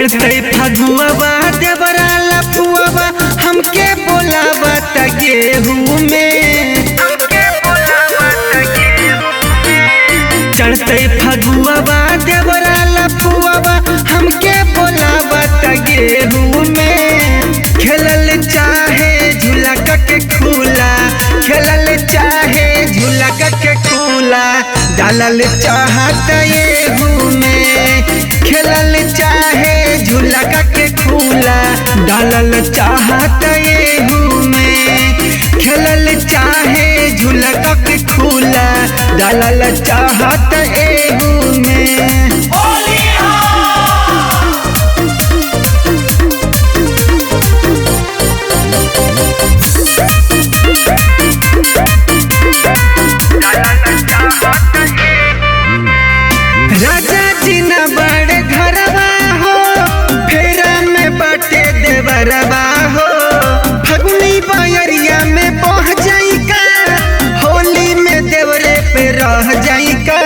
चढ़ते फगुआ देवरा लफुआ हमके बोलावा त गेहूं में। चढ़ते फगुआ देवरा लफुआ हमके बोलावा त गेहूं में। खेलल चाहे झूला के खूला, खेलल चाहे झूला के खूला, डालल चाहत गेहूं में। खेलल चाहे झूला के खूला, डालल चाहत गेहूं में। खेलल चाहे झूला के खूला, डालल चाहत गेहूं में। राजा जी न बड़े घरवा हो, फेरा में बाटे देवरवा हो। फगुनी बयरिया में बह जाई का, होली में देवरे पे रह जाई का।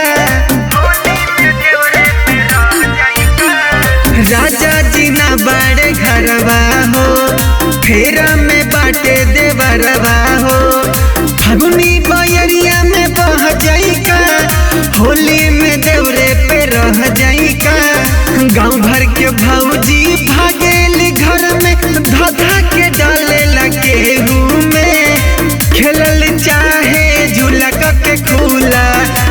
राजा जी न बड़े घरवा हो, फेरा में बाटे देवरवा हो। फगुनी बयरिया में बह जाई का, होली में देवरे पे रह जाई का। गाँव भर के भौजी भागेल घर में, धधा के डाले लगे में। खेलल चाहे झूला के खूला,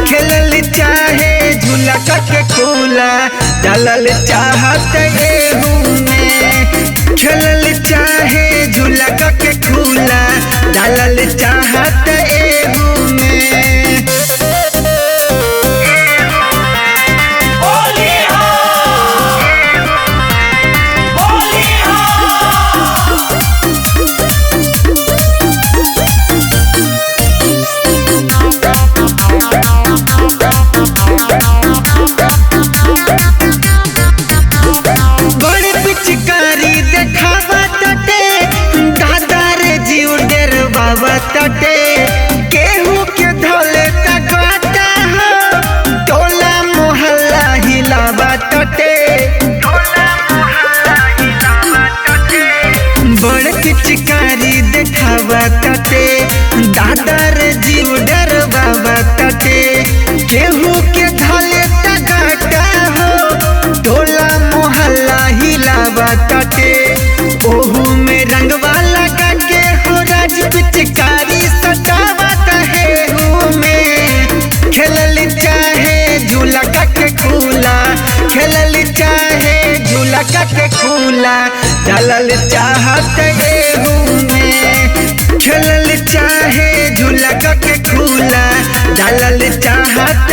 खेलल चाहे झूला के खूला, डालल चाहत गेहूं में। खेलल चाहे झूला के खूला, डालल चाहत गेहूं में। बड़ी पिचकारी देखावा तटे, दादा रे जीव डेर बाबा तटे। केहू के धोले तगाता हो, टोला मोहल्ला हिलावा तटे। बड़ पिचकारी देखावा तटे, दादा रे जीव डेर बाबा तटे। केहू के धोले तगाता हो, टोला मोहल्ला हिलावा तटे। ओहू में रंगवा लगा के हो, राज पिचकारी सटावत है में। खेलल चाहे झूला के खूला, खेलल चाहे झूला के खूला, डालल चाहत गेहूं में। खेलल चाहे झूला के खूला, डालल चाहत